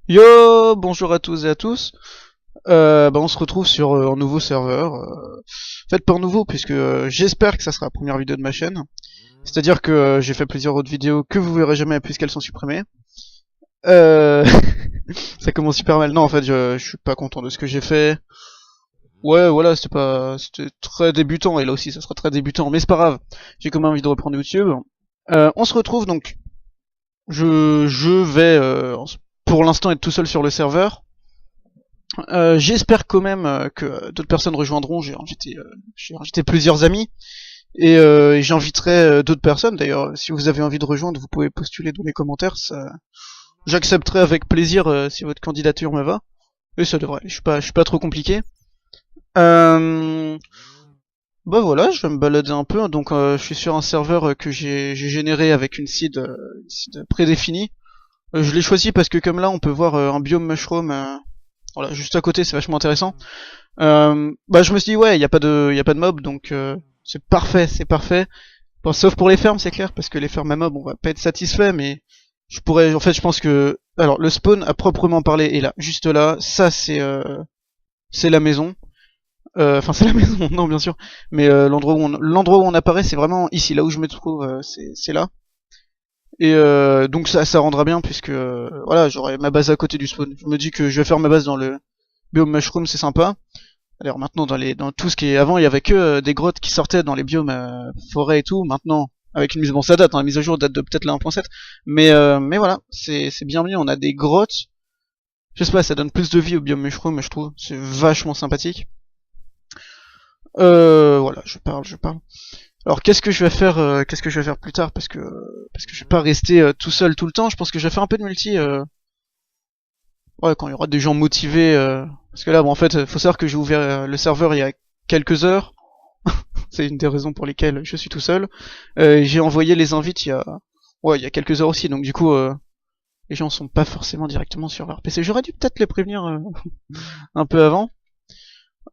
Yo, bonjour à tous et à tous. On se retrouve sur un nouveau serveur. En fait, pas un nouveau, puisque j'espère que ça sera la première vidéo de ma chaîne. C'est-à-dire que j'ai fait plusieurs autres vidéos que vous verrez jamais puisqu'elles sont supprimées. Euh... ça commence super mal. Non, en fait, je suis pas content de ce que j'ai fait. Ouais, voilà, c'était très débutant, et là aussi, ça sera très débutant, mais c'est pas grave. J'ai quand même envie de reprendre YouTube. On se retrouve donc. Je vais, pour l'instant, être tout seul sur le serveur. J'espère quand même que d'autres personnes rejoindront. J'ai invité plusieurs amis et j'inviterai d'autres personnes. D'ailleurs, si vous avez envie de rejoindre, vous pouvez postuler dans les commentaires. J'accepterai avec plaisir si votre candidature me va. Et ça devrait. Je suis pas trop compliqué. Euh, Bah voilà, je vais me balader un peu. Donc, je suis sur un serveur que j'ai généré avec une seed prédéfinie. Je l'ai choisi parce que comme là, on peut voir un biome mushroom. Voilà, juste à côté, c'est vachement intéressant. Je me suis dit ouais, y a pas de mob, donc c'est parfait, c'est parfait. Bon, sauf pour les fermes, c'est clair, parce que les fermes à mob, on va pas être satisfait, mais en fait, je pense que, alors, le spawn à proprement parler est là, juste là. Ça, c'est la maison. Enfin, c'est la maison, non, bien sûr, mais l'endroit où on apparaît, c'est vraiment ici, là où je me trouve, c'est là. Et donc ça rendra bien puisque voilà, j'aurai ma base à côté du spawn. Je me dis que je vais faire ma base dans le biome mushroom, c'est sympa. Alors maintenant dans tout ce qui est avant, il y avait que des grottes qui sortaient dans les biomes forêt et tout. Maintenant avec une mise, bon ça date, hein, la mise à jour date de peut-être la 1.7, mais voilà, c'est bien mieux. On a des grottes. Je sais pas, ça donne plus de vie au biome mushroom, je trouve. C'est vachement sympathique. Voilà, je parle. Alors qu'est-ce que je vais faire plus tard parce que je vais pas rester tout seul tout le temps. Je pense que je vais faire un peu de multi. Ouais, quand il y aura des gens motivés. Parce que là, bon, en fait, faut savoir que j'ai ouvert le serveur il y a quelques heures. C'est une des raisons pour lesquelles je suis tout seul. J'ai envoyé les invites ouais, il y a quelques heures aussi. Donc du coup, les gens sont pas forcément directement sur leur PC. J'aurais dû peut-être les prévenir un peu avant.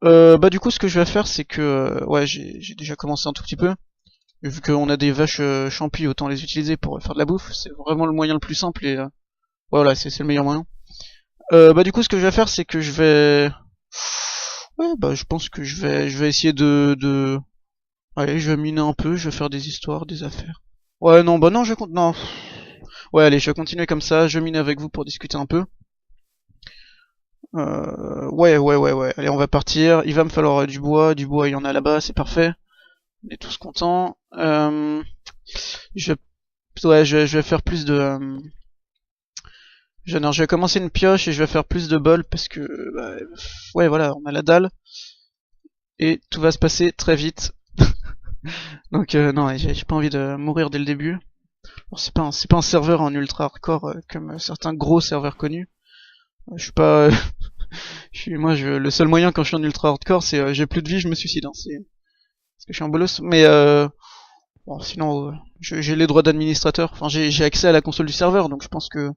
Du coup, ce que je vais faire, c'est que ouais, j'ai déjà commencé un tout petit peu. Et vu qu'on a des vaches champi, autant les utiliser pour faire de la bouffe. C'est vraiment le moyen le plus simple et voilà, c'est le meilleur moyen. Du coup, ce que je vais faire, c'est que je vais, ouais, je pense que je vais essayer allez, je vais miner un peu, je vais faire des histoires, des affaires. Ouais, non, non, non. Ouais, allez, je vais continuer comme ça, je vais miner avec vous pour discuter un peu. Ouais. Allez, on va partir. Il va me falloir du bois, il y en a là-bas, c'est parfait. On est tous contents. Je je vais faire plus de, je vais commencer une pioche et je vais faire plus de bol parce que, ouais, voilà, on a la dalle et tout va se passer très vite. Donc non, ouais, j'ai pas envie de mourir dès le début. Bon, c'est pas un serveur en ultra hardcore comme certains gros serveurs connus. Je suis pas, le seul moyen quand je suis en ultra hardcore, c'est j'ai plus de vie, je me suicide. Hein, c'est parce que je suis un bolos. Mais bon, sinon, j'ai les droits d'administrateur. Enfin, j'ai accès à la console du serveur, donc je pense que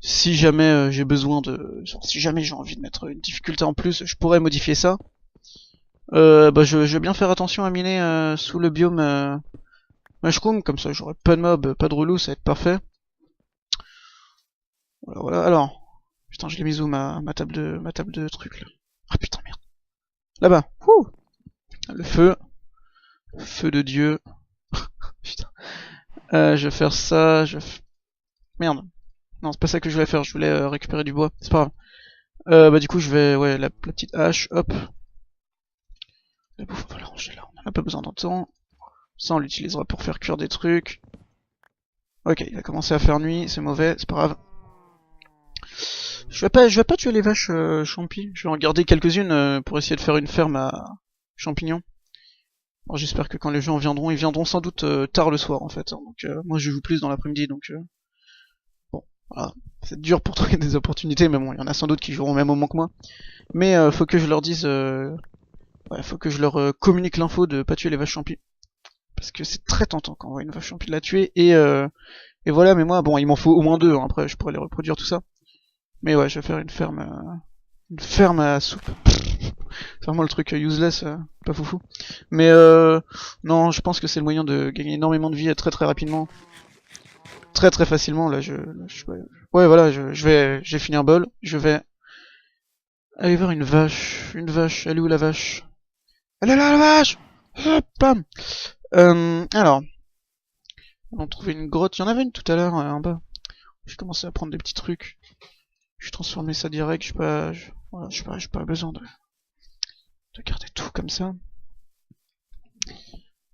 si jamais j'ai besoin de, genre, si jamais j'ai envie de mettre une difficulté en plus, je pourrais modifier ça. Je vais bien faire attention à miner sous le biome mushroom, comme ça j'aurai pas de mob, pas de relou, ça va être parfait. Voilà. Alors, putain, je l'ai mis où ma table de trucs là. Ah putain merde. Là-bas. Ouh. Le feu de Dieu. Putain. Je vais faire ça. Merde. Non, c'est pas ça que je voulais faire. Je voulais récupérer du bois. C'est pas grave. Du coup, je vais, ouais, la petite hache. Hop. La bouffe, on va la ranger là. On en a pas besoin d'un temps. Ça, on l'utilisera pour faire cuire des trucs. Ok, il a commencé à faire nuit, c'est mauvais, c'est pas grave. Je vais pas tuer les vaches champi. Je vais en garder quelques-unes pour essayer de faire une ferme à champignons. Alors j'espère que quand les gens viendront, ils viendront sans doute tard le soir en fait. Hein. Donc moi je joue plus dans l'après-midi, donc bon, voilà. C'est dur pour trouver des opportunités, mais bon, il y en a sans doute qui joueront au même moment que moi. Mais faut que je leur dise, ouais, faut que je leur communique l'info de pas tuer les vaches champi. Parce que c'est très tentant quand on voit une vache champi la tuer, et voilà, mais moi, bon, il m'en faut au moins deux, hein. Après je pourrais les reproduire tout ça. Mais ouais, je vais faire une ferme à soupe. C'est vraiment le truc useless, pas foufou. Mais non, je pense que c'est le moyen de gagner énormément de vie très très rapidement. Très très facilement, là, ouais. Ouais, voilà, j'ai fini un bol. Je vais aller voir une vache. Une vache. Elle est où la vache? Elle est là la vache! Hop, bam! Alors, on trouver une grotte. Il y en avait une tout à l'heure en bas. J'ai commencé à prendre des petits trucs. Je transformé ça direct. Voilà, j'ai pas besoin de garder tout comme ça.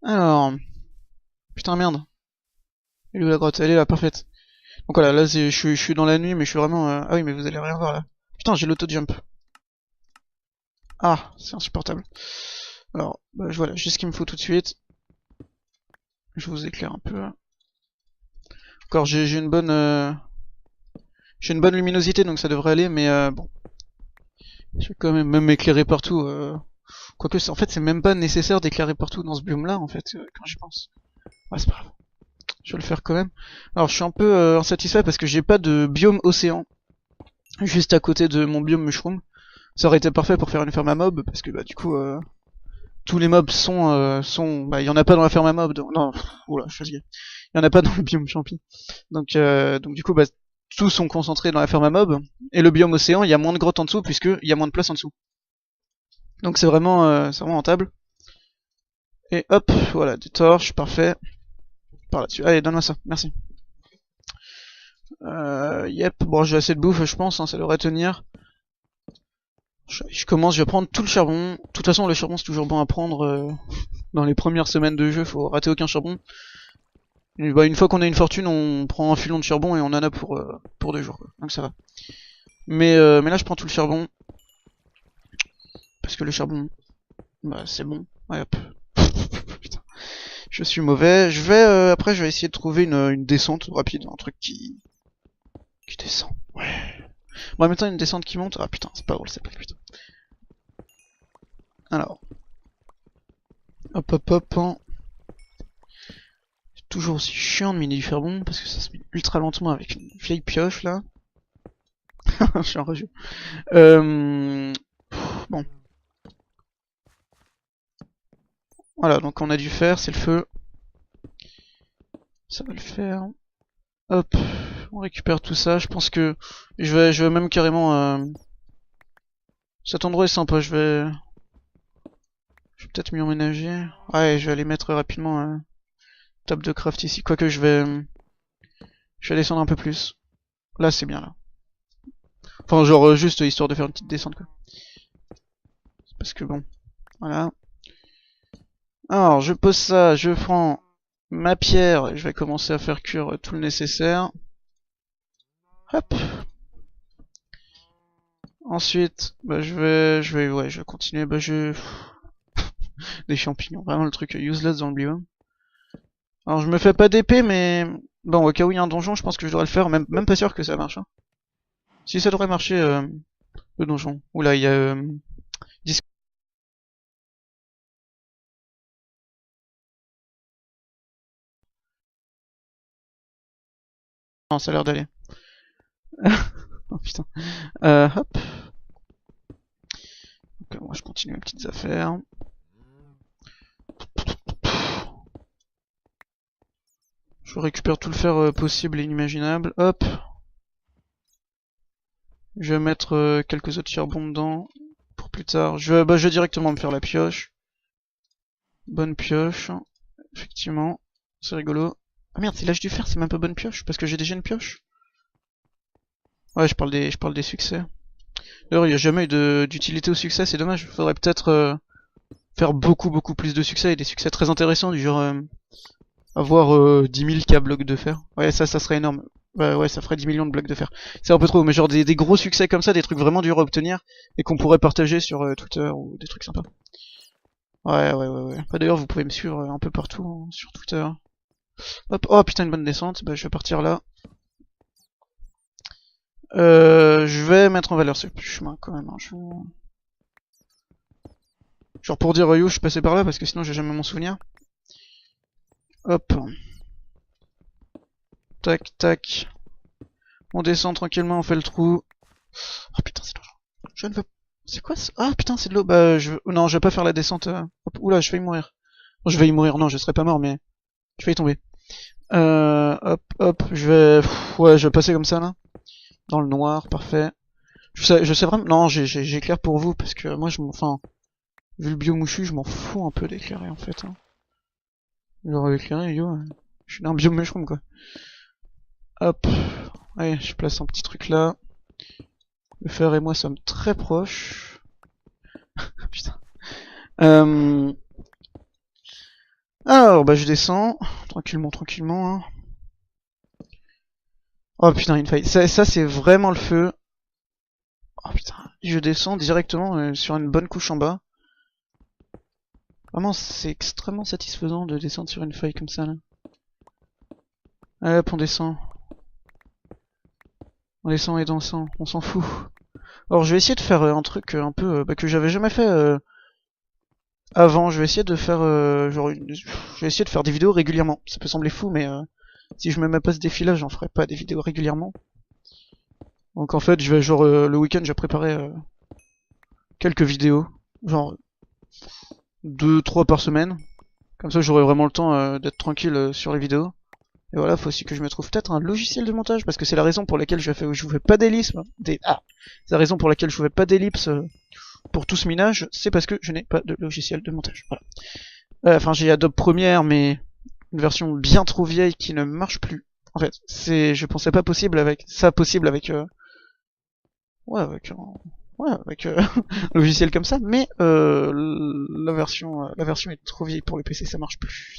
Alors, putain merde. Elle est où la grotte? Elle est là, parfaite. Donc voilà, là je suis dans la nuit, mais je suis vraiment. Ah oui, mais vous allez rien voir là. Putain, j'ai l'auto-jump. Ah, c'est insupportable. Alors, bah, voilà, j'ai ce qu'il me faut tout de suite. Je vous éclaire un peu. Encore, j'ai une bonne luminosité, donc ça devrait aller, mais bon, je vais quand même m'éclairer partout. Quoique, en fait, c'est même pas nécessaire d'éclairer partout dans ce biome-là, en fait, quand j'y pense. Ouais, c'est pas grave. Je vais le faire quand même. Alors, je suis un peu insatisfait parce que j'ai pas de biome océan juste à côté de mon biome mushroom. Ça aurait été parfait pour faire une ferme à mob, parce que bah du coup, tous les mobs bah il y en a pas dans la ferme à mob, non, oula, je suis il y en a pas dans le biome champi. Donc du coup, bah tous sont concentrés dans la ferme à mob, et le biome océan, il y a moins de grottes en dessous, puisque il y a moins de place en dessous. Donc c'est vraiment rentable. Et hop, voilà, des torches, parfait. Par là-dessus. Allez, donne-moi ça, merci. Yep, bon, j'ai assez de bouffe, je pense, hein, ça devrait tenir. Je vais prendre tout le charbon. De toute façon, le charbon c'est toujours bon à prendre dans les premières semaines de jeu, faut rater aucun charbon. Et bah, une fois qu'on a une fortune, on prend un filon de charbon et on en a pour 2 jours, quoi. Donc ça va. Mais là, je prends tout le charbon. Parce que le charbon, bah c'est bon. Ouais, hop. Putain, je suis mauvais. Après, je vais essayer de trouver une descente rapide, un truc qui descend. Ouais. Bon, en même temps, une descente qui monte. Ah putain, c'est pas drôle, ça putain. Alors. Hop hop hop. Hein. C'est toujours aussi chiant de miner du charbon parce que ça se mine ultra lentement avec une vieille pioche là. Je suis un rageux. Bon. Voilà, donc on a du fer, c'est le feu. Ça va le faire. Hop, on récupère tout ça. Je pense que je vais même carrément. Cet endroit est sympa. Je vais peut-être m'y emménager. Ouais, je vais aller mettre rapidement table de craft ici. Quoique je vais descendre un peu plus. Là, c'est bien là. Enfin, genre juste histoire de faire une petite descente quoi. Parce que bon, voilà. Alors, je pose ça, je prends ma pierre, et je vais commencer à faire cuire tout le nécessaire. Hop. Ensuite, bah ouais, je vais continuer, bah des champignons, vraiment le truc useless dans le biome. Alors je me fais pas d'épée, mais bon, au cas où il y a un donjon, je pense que je devrais le faire, même pas sûr que ça marche. Hein. Si ça devrait marcher, le donjon. Oula, il y a 10. Non, ça a l'air d'aller. Oh putain. Hop. Donc, moi je continue mes petites affaires. Je récupère tout le fer possible et inimaginable. Hop. Je vais mettre quelques autres charbons dedans pour plus tard. Je vais directement me faire la pioche. Bonne pioche. Effectivement. C'est rigolo. Ah merde, c'est l'âge du fer, c'est même pas bonne pioche, parce que j'ai déjà une pioche. Ouais, je parle des succès. D'ailleurs, il n'y a jamais eu d'utilité au succès, c'est dommage. Faudrait peut-être faire beaucoup plus de succès et des succès très intéressants, du genre avoir 10 000 K blocs de fer. Ouais, ça serait énorme. Bah ouais, ça ferait 10 millions de blocs de fer. C'est un peu trop, mais genre des gros succès comme ça, des trucs vraiment durs à obtenir et qu'on pourrait partager sur Twitter ou des trucs sympas. Ouais. Bah, d'ailleurs, vous pouvez me suivre un peu partout hein, sur Twitter. Hop, oh putain, une bonne descente. Bah, je vais partir là. Je vais mettre en valeur ce chemin quand même. Hein, genre pour dire yo, je suis passé par là parce que sinon j'ai jamais mon souvenir. Hop. Tac, tac. On descend tranquillement, on fait le trou. Oh putain, c'est de l'eau. Je ne veux... C'est quoi ça? Ah putain, c'est de l'eau. Bah, non, je vais pas faire la descente. Hop, oula, je vais y mourir. Non, je vais y mourir, non, je serai pas mort, mais... Je vais y tomber. Hop, je vais... ouais, je vais passer comme ça, là. Dans le noir, parfait. Je sais vraiment... Non, j'éclaire pour vous, parce que moi, enfin... Vu le bio mouchu, je m'en fous un peu d'éclairer, en fait. Hein. Genre, éclairer, yo... Je suis dans un bio mushroom, quoi. Hop. Allez, je place un petit truc là. Le fer et moi sommes très proches. Putain. Alors, bah je descends. Tranquillement, tranquillement. Hein. Oh putain, une faille. Ça c'est vraiment le feu. Oh putain. Je descends directement sur une bonne couche en bas. Vraiment, c'est extrêmement satisfaisant de descendre sur une faille comme ça, là. Allez hop, on descend. On descend et dansant. On s'en fout. Alors, je vais essayer de faire un truc un peu que j'avais jamais fait avant. Je vais essayer de faire je vais essayer de faire des vidéos régulièrement. Ça peut sembler fou, mais si je me mets pas ce défi-là, j'en ferai pas des vidéos régulièrement. Donc en fait, je vais genre le week-end, j'ai préparé quelques vidéos, genre 2-3 par semaine. Comme ça, j'aurai vraiment le temps d'être tranquille sur les vidéos. Et voilà, faut aussi que je me trouve peut-être un logiciel de montage, parce que c'est la raison pour laquelle je vous fais pas d'ellipse. C'est la raison pour laquelle je vous fais pas d'ellipse pour tout ce minage, c'est parce que je n'ai pas de logiciel de montage. Voilà. Enfin, j'ai Adobe Premiere, mais une version bien trop vieille qui ne marche plus. En fait, je pensais pas possible avec un logiciel comme ça, mais la version est trop vieille pour le PC, ça marche plus.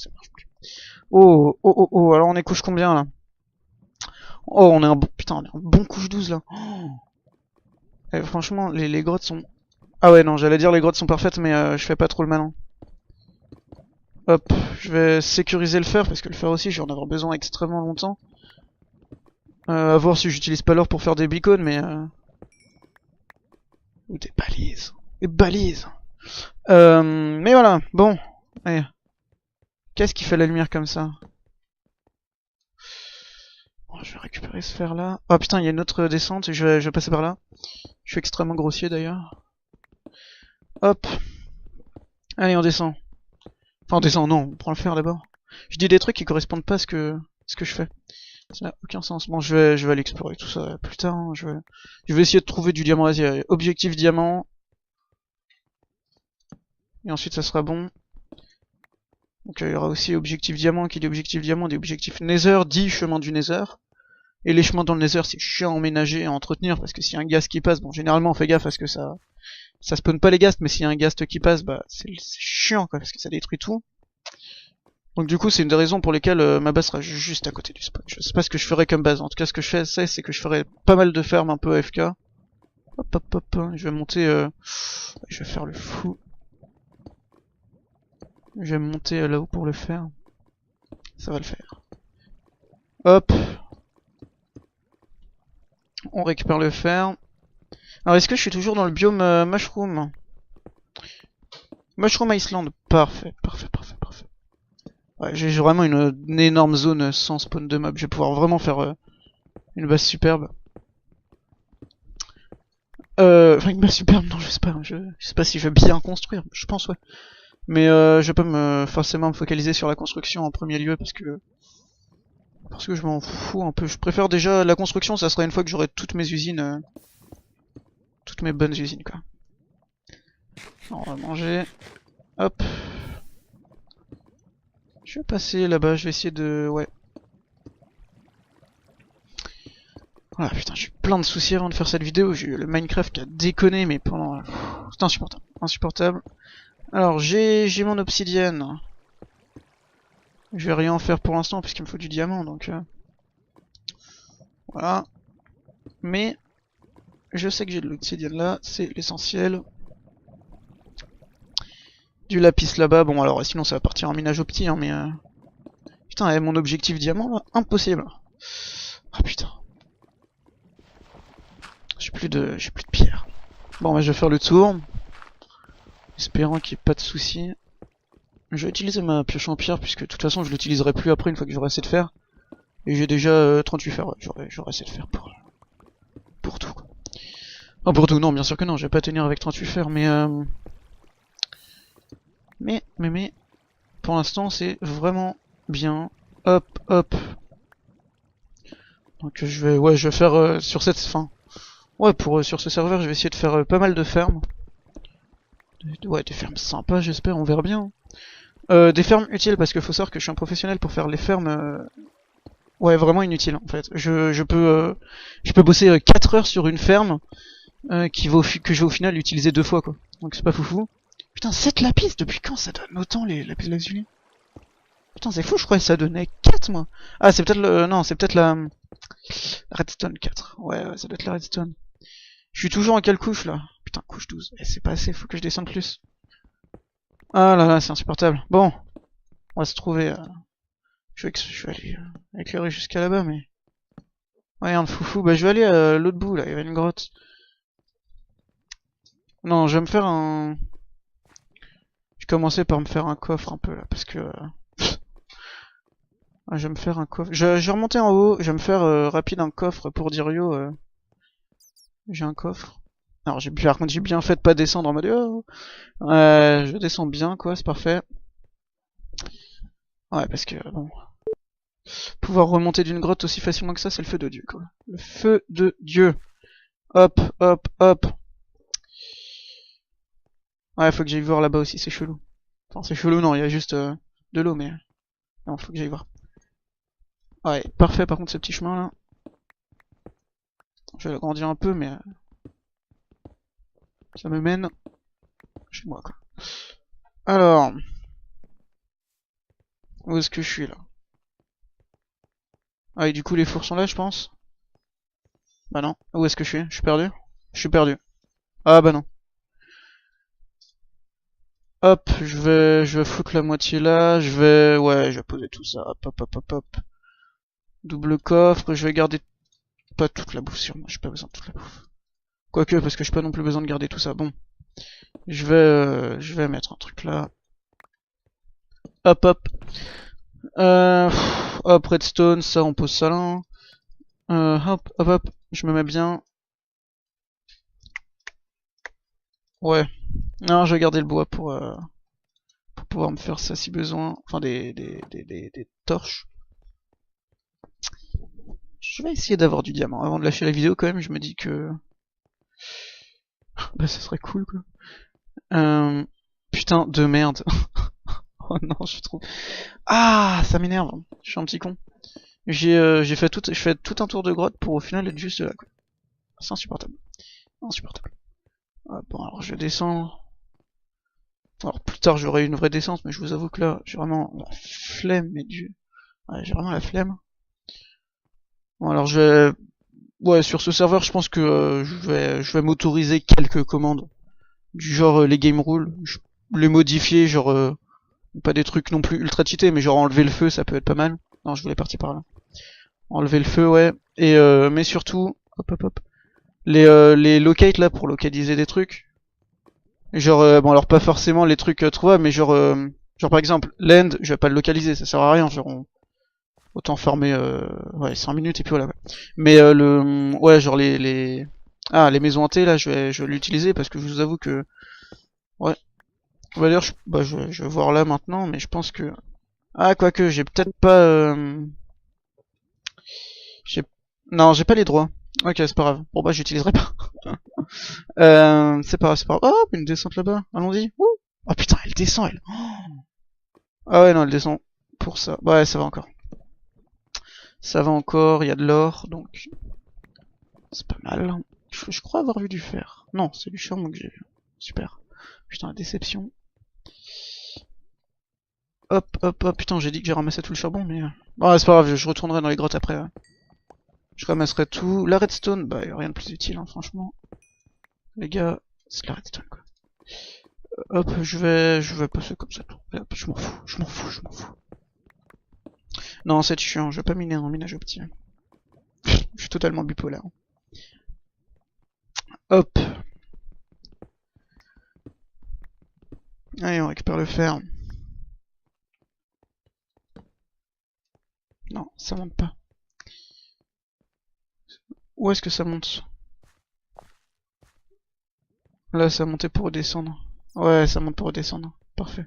Oh, oh, oh, oh, alors on est couche combien là? Oh, on est un bon, putain, on est un bon couche 12 là. Oh. Franchement, les grottes sont... Ah ouais, non, j'allais dire les grottes sont parfaites, mais je fais pas trop le malin. Hop, je vais sécuriser le fer, parce que le fer aussi, je vais en avoir besoin extrêmement longtemps. À voir si j'utilise pas l'or pour faire des beacons, mais... Ou des balises. Des balises. Mais voilà, bon. Allez. Qu'est-ce qui fait la lumière comme ça? Bon, je vais récupérer ce fer là. Oh putain, il y a une autre descente, je vais passer par là. Je suis extrêmement grossier d'ailleurs. Hop. Allez, on descend. Enfin, on descend, non, on prend le fer d'abord. Je dis des trucs qui correspondent pas à ce que je fais. Ça n'a aucun sens. Bon, je vais aller explorer tout ça plus tard. Hein. Je vais essayer de trouver du diamant. Vas-y, objectif diamant. Et ensuite, ça sera bon. Donc, il y aura aussi objectif diamant. Qui dit objectif diamant dit objectif nether, dit chemin du nether. Et les chemins dans le nether, c'est chiant à emménager et à entretenir. Parce que s'il y a un ghast qui passe, bon, généralement, on fait gaffe parce que ça spawn pas les ghasts. Mais s'il y a un ghast qui passe, bah, c'est chiant, quoi. Parce que ça détruit tout. Donc du coup, c'est une des raisons pour lesquelles ma base sera juste à côté du spawn. Je sais pas ce que je ferai comme base. En tout cas, ce que je fais, c'est que je ferai pas mal de fermes un peu AFK. Hop, hop, hop. Je vais monter... Je vais faire le fou. Je vais monter là-haut pour le faire. Ça va le faire. Hop. On récupère le fer. Alors, est-ce que je suis toujours dans le biome Mushroom? Mushroom Island. Parfait, parfait, parfait, parfait. Ouais, j'ai vraiment une énorme zone sans spawn de mobs. Je vais pouvoir vraiment faire une base superbe. Enfin, une base superbe, non, je sais pas. Je sais pas si je vais bien construire. Je pense, ouais. Mais je vais pas forcément me focaliser sur la construction en premier lieu parce que je m'en fous un peu. Je préfère déjà la construction, ça sera une fois que j'aurai toutes mes usines, toutes mes bonnes usines, quoi. Alors, on va manger. Hop. Je vais passer là-bas, je vais essayer de... Ouais. Voilà, putain, j'ai eu plein de soucis avant de faire cette vidéo. J'ai eu le Minecraft qui a déconné, mais pendant... C'est insupportable. Insupportable. Alors, j'ai mon obsidienne. Je vais rien en faire pour l'instant, puisqu'il me faut du diamant, donc... Voilà. Mais... Je sais que j'ai de l'obsidienne là, c'est l'essentiel. Du lapis là-bas, bon alors sinon ça va partir en minage opti, hein, mais... Putain, mon objectif diamant là, impossible. Ah putain. J'ai plus de pierre. Bon, bah, je vais faire le tour. Espérant qu'il n'y ait pas de soucis. Je vais utiliser ma pioche en pierre, puisque de toute façon je l'utiliserai plus après une fois que j'aurai assez de fer. Et j'ai déjà 38 fer, ouais, j'aurai assez de fer pour tout. Quoi. Non, pour tout, non, bien sûr que non, je vais pas tenir avec 38 fer, mais pour l'instant c'est vraiment bien. Hop, hop. Donc je vais faire sur cette fin. Ouais, sur ce serveur, je vais essayer de faire pas mal de fermes. Ouais, des fermes sympas, j'espère, on verra bien. Des fermes utiles, parce qu'il faut savoir que je suis un professionnel pour faire les fermes... Ouais, vraiment inutiles, en fait. Je peux bosser 4 heures sur une ferme que je vais au final utiliser 2 fois, quoi. Donc c'est pas foufou. Putain, 7 lapis, depuis quand ça donne autant les lapis lazuli? Putain, c'est fou, je croyais que ça donnait 4, moi. Ah, c'est peut-être le... Non, c'est peut-être la... Redstone 4. Ouais, ça doit être la redstone. Je suis toujours en quelle couche, là? Putain, couche 12. Eh, c'est pas assez, faut que je descende plus. Ah là là, c'est insupportable. Bon, on va se trouver... je vais aller éclairer jusqu'à là-bas, mais... Ouais, un foufou. Bah, je vais aller à l'autre bout, là. Il y avait une grotte. Non, je vais me faire un... Je vais commencer par me faire un coffre, un peu, là, parce que... Ah, je vais me faire un coffre. Je vais remonter en haut, je vais me faire rapide un coffre pour dire yo. J'ai un coffre. Alors, par contre, j'ai bien fait de pas descendre en mode oh. Je descends bien, quoi, c'est parfait. Ouais, parce que, bon... Pouvoir remonter d'une grotte aussi facilement que ça, c'est le feu de Dieu, quoi. Le feu de Dieu. Hop, hop, hop. Ouais, faut que j'aille voir là-bas aussi, c'est chelou. Enfin, c'est chelou, non, il y a juste de l'eau, mais... Non, faut que j'aille voir. Ouais, parfait, par contre, ce petit chemin-là. Je vais l'agrandir un peu, mais... ça me mène chez moi, quoi. Alors... Où est-ce que je suis, là? Ah, et du coup, les fours sont là, je pense? Bah non. Où est-ce que je suis? Je suis perdu? Je suis perdu. Ah bah non. Hop, je vais foutre la moitié là, ouais, je vais poser tout ça, hop, hop, hop, hop, hop. Double coffre, je vais garder pas toute la bouffe sur moi, j'ai pas besoin de toute la bouffe. Quoique, parce que j'ai pas non plus besoin de garder tout ça, bon. Je vais mettre un truc là. Hop, hop. Hop, redstone, ça, on pose ça là. Hop, hop, hop, je me mets bien. Ouais. Non, je vais garder le bois pour pouvoir me faire ça si besoin. Enfin, des torches. Je vais essayer d'avoir du diamant. Avant de lâcher la vidéo, quand même, je me dis que... Bah, ça serait cool, quoi. Putain, de merde. Oh non, je trouve... Ah, ça m'énerve. Je suis un petit con. Je fais tout un tour de grotte pour au final être juste là, quoi. C'est insupportable. Insupportable. Ah, bon, alors je descends. Alors plus tard j'aurai une vraie descente, mais je vous avoue que là, j'ai vraiment la flemme, mais Dieu. Ouais, j'ai vraiment la flemme. Bon, alors je vais... Ouais, sur ce serveur, je pense que je vais m'autoriser quelques commandes. Du genre les game rules. Les modifier, genre... pas des trucs non plus ultra cheatés, mais genre enlever le feu, ça peut être pas mal. Non, je voulais partir par là. Enlever le feu, ouais. Et mais surtout... Hop, hop, hop. Les locate là, pour localiser des trucs. Genre, bon alors pas forcément les trucs trouvables, mais genre par exemple, l'end, je vais pas le localiser, ça sert à rien, genre autant farmer ouais, 5 minutes et puis voilà. Mais ouais, genre Ah, les maisons hantées là, je vais l'utiliser parce que je vous avoue que... Ouais. On va dire, je vais voir là maintenant, mais je pense que... Ah, quoique, j'ai peut-être pas... J'ai... Non, j'ai pas les droits. Ok, c'est pas grave. Bon bah j'utiliserai pas. C'est pas grave, c'est pas grave. Oh, une descente là-bas, allons-y. Oh putain, elle descend, elle. Ah ouais, non, elle descend pour ça. Bah ouais, ça va encore. Ça va encore, il y a de l'or, donc... C'est pas mal. Je crois avoir vu du fer. Non, c'est du charbon que j'ai vu. Super. Putain, la déception. Hop, hop, hop. Putain, j'ai dit que j'ai ramassé tout le charbon, mais... Ah, c'est pas grave, je retournerai dans les grottes après. Je ramasserai tout. La redstone, bah, y a rien de plus utile, hein, franchement. Les gars, c'est de la redstone, quoi. Hop, je vais passer comme ça. Hop, je m'en fous, je m'en fous, je m'en fous. Non, c'est chiant, je vais pas miner en minage opti. Je suis totalement bipolaire. Hop. Allez, on récupère le fer. Non, ça monte pas. Où est-ce que ça monte? Là, ça a monté pour redescendre. Ouais, ça monte pour redescendre. Parfait.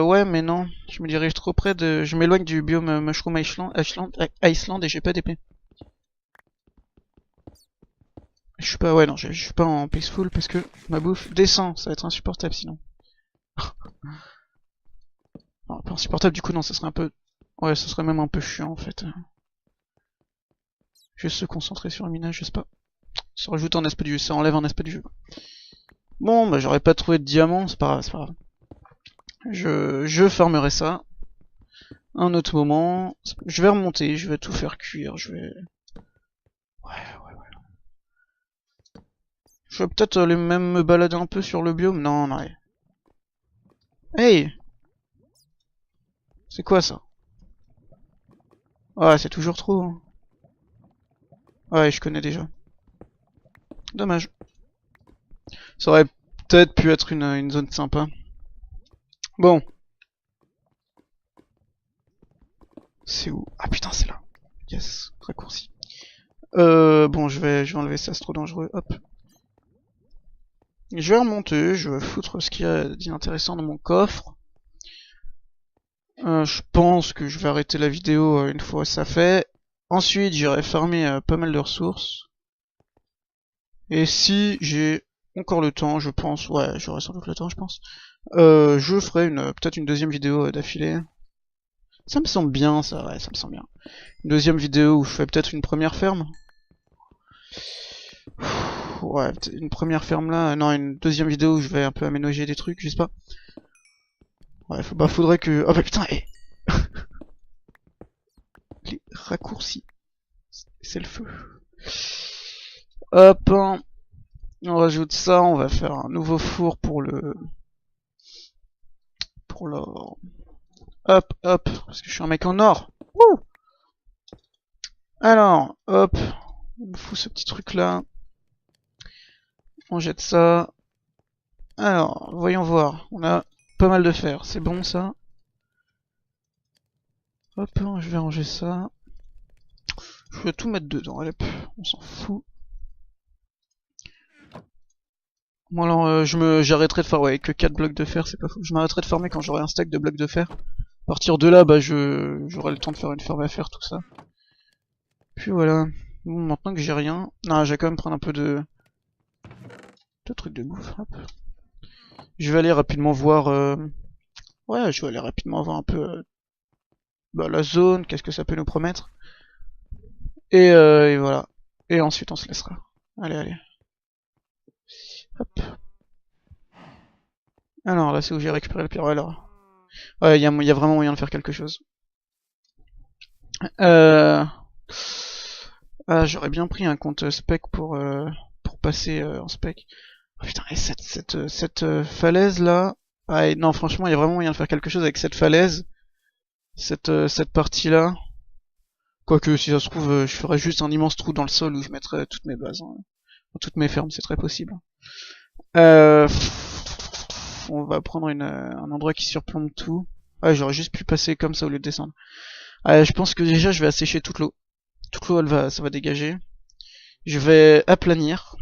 Ouais, mais non. Je me dirige trop près de... Je m'éloigne du biome Mushroom Iceland et j'ai pas d'épée. Je suis pas... Ouais, non, je suis pas en peaceful parce que ma bouffe descend. Ça va être insupportable sinon. Non, pas insupportable du coup, non, ça serait un peu... Ouais, ça serait même un peu chiant en fait. Juste se concentrer sur le minage, je sais pas. Ça rajoute un aspect du jeu, ça enlève un aspect du jeu. Bon, bah j'aurais pas trouvé de diamant, c'est pas grave, c'est pas grave. Je farmerai ça. Un autre moment. Je vais remonter, je vais tout faire cuire, je vais... Ouais. Je vais peut-être aller même me balader un peu sur le biome. Non, non, ouais. Hey! C'est quoi ça? Ouais, c'est toujours trop. Hein. Ouais, je connais déjà. Dommage. Ça aurait peut-être pu être une zone sympa. Bon. C'est où? Ah putain, c'est là. Yes, raccourci. Bon, je vais enlever ça, c'est trop dangereux. Hop. Je vais remonter, je vais foutre ce qu'il y a d'inintéressant dans mon coffre. Je pense que je vais arrêter la vidéo une fois ça fait. Ensuite, j'irai farmer pas mal de ressources. Et si j'ai encore le temps, je pense, ouais, j'aurai sans doute le temps, je pense. Je ferai peut-être une deuxième vidéo d'affilée. Ça me semble bien, ça, ouais, ça me semble bien. Une deuxième vidéo où je fais peut-être une première ferme. Ouais, une première ferme là, non, une deuxième vidéo où je vais un peu aménager des trucs, je sais pas. Ouais, faudrait que... Oh bah putain, les raccourcis. C'est le feu. Hop, hein. On rajoute ça, on va faire un nouveau four pour le... Pour le... Hop, parce que je suis un mec en or. Wouh. Alors, hop, on fout ce petit truc là. On jette ça. Alors, voyons voir. On a pas mal de fer, c'est bon ça. Hop, je vais ranger ça. Je vais tout mettre dedans, allez, on s'en fout. Bon alors, j'arrêterai de faire, ouais, que 4 blocs de fer, c'est pas fou. Je m'arrêterai de farmer quand j'aurai un stack de blocs de fer. À partir de là, bah j'aurai le temps de faire une ferme à fer, tout ça. Puis voilà. Bon, maintenant que j'ai rien... Non, j'ai quand même prendre un peu de trucs de bouffe, hop. Je vais aller rapidement voir... Ouais, je vais aller rapidement voir un peu... Bah, la zone, qu'est-ce que ça peut nous promettre. Et voilà. Et ensuite on se laissera. Allez. Hop. Alors là c'est où j'ai récupéré le pierre. Alors. Ouais, y a vraiment moyen de faire quelque chose. Ah, j'aurais bien pris un compte spec pour passer en spec. Oh, putain, et cette falaise là. Ah, non, franchement, il y a vraiment moyen de faire quelque chose avec cette falaise. Cette partie là. Quoique, si ça se trouve, je ferais juste un immense trou dans le sol où je mettrais toutes mes bases. Hein. Toutes mes fermes, c'est très possible. On va prendre un endroit qui surplombe tout. Ah, j'aurais juste pu passer comme ça au lieu de descendre. Je pense que déjà, je vais assécher toute l'eau. Toute l'eau, ça va dégager. Je vais aplanir.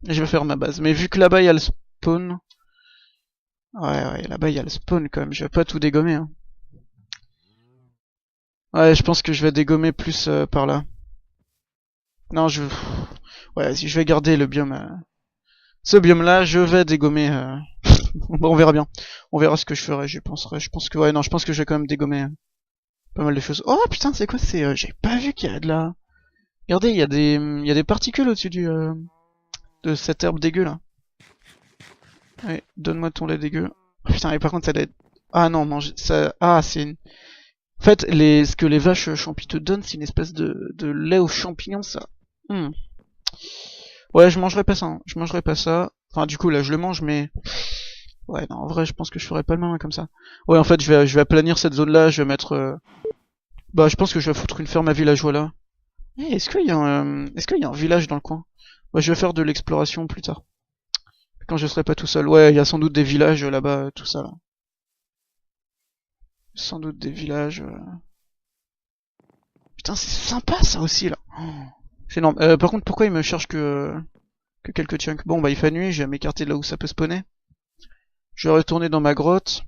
Et je vais faire ma base. Mais vu que là-bas, il y a le spawn... Ouais, là-bas, il y a le spawn quand même. Je vais pas tout dégommer. Hein. Ouais, je pense que je vais dégommer plus par là. Non, ouais, si je vais garder le biome... Ce biome-là, je vais dégommer... Bon, on verra bien. On verra ce que je ferai, je penserai. Je pense que... Ouais, non, je pense que je vais quand même dégommer pas mal de choses. Oh, putain, c'est quoi? J'ai pas vu qu'il y a de la... Regardez, il y a des particules au-dessus de cette herbe dégueu, là. Ouais, donne-moi ton lait dégueu. Oh, putain, et par contre, ça doit être... Ah non, mange... ça... Ah, c'est une... En fait, ce que les vaches champignons te donnent, c'est une espèce de lait aux champignons, ça. Ouais, je mangerai pas ça. Hein. Je mangerai pas ça. Enfin, du coup, là, je le mange, mais... Ouais, non, en vrai, je pense que je ferai pas le même comme ça. Ouais, en fait, je vais aplanir cette zone-là, je vais mettre... Bah, je pense que je vais foutre une ferme à villageois là. Est-ce qu'il y a un village dans le coin? Ouais, je vais faire de l'exploration plus tard. Quand je serai pas tout seul. Ouais, il y a sans doute des villages là-bas, tout ça, là. Sans doute des villages... Putain, c'est sympa, ça aussi, là. Oh, c'est énorme. Par contre, pourquoi il me cherche que quelques chunks? Bon, bah, il fait nuit, je vais m'écarter de là où ça peut spawner. Je vais retourner dans ma grotte.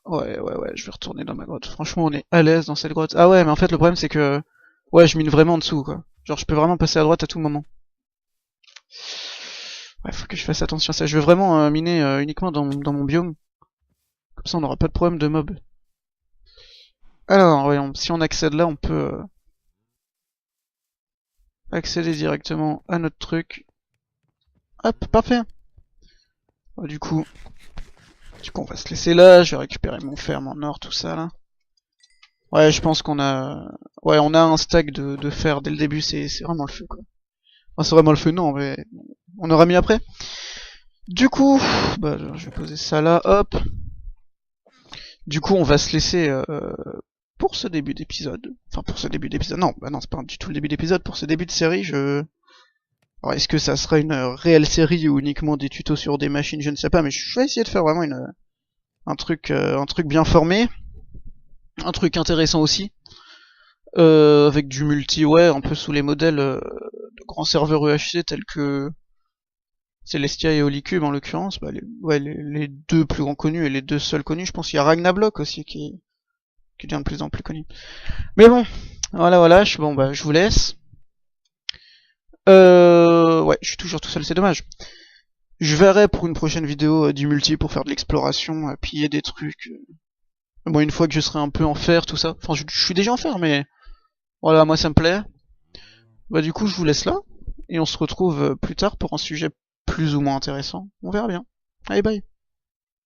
Ouais, je vais retourner dans ma grotte. Franchement, on est à l'aise dans cette grotte. Ah ouais, mais en fait, le problème, c'est que... Ouais, je mine vraiment en dessous, quoi. Genre, je peux vraiment passer à droite à tout moment. Ouais, faut que je fasse attention à ça. Je veux vraiment miner uniquement dans mon biome. Comme ça, on n'aura pas de problème de mob. Alors, voyons, si on accède là, on peut accéder directement à notre truc. Hop, parfait. Bah, du coup, on va se laisser là. Je vais récupérer mon fer, mon or, tout ça, là. Ouais, je pense qu'on a... Ouais, on a un stack de fer dès le début, c'est vraiment le feu, quoi. Enfin, c'est vraiment le feu, non, mais... On aura mis après. Du coup, bah, je vais poser ça là, hop. Du coup, on va se laisser pour ce début d'épisode. Enfin, pour ce début d'épisode. Non, bah non, c'est pas du tout le début d'épisode. Pour ce début de série, Alors, est-ce que ça sera une réelle série ou uniquement des tutos sur des machines? Je ne sais pas, mais je vais essayer de faire vraiment un truc bien formé, un truc intéressant aussi, avec du multi, ouais, un peu sous les modèles de grands serveurs EHC tels que Celestia et Holycube en l'occurrence, bah les deux plus grands connus et les deux seuls connus. Je pense qu'il y a Ragnablock aussi qui devient de plus en plus connu. Mais bon, voilà, bon bah je vous laisse. Ouais, je suis toujours tout seul, c'est dommage. Je verrai pour une prochaine vidéo du multi pour faire de l'exploration, piller des trucs. Bon, une fois que je serai un peu en fer, tout ça. Enfin, je suis déjà en fer, mais voilà, moi ça me plaît. Bah du coup, je vous laisse là, et on se retrouve plus tard pour un sujet plus ou moins intéressant. On verra bien. Allez, bye.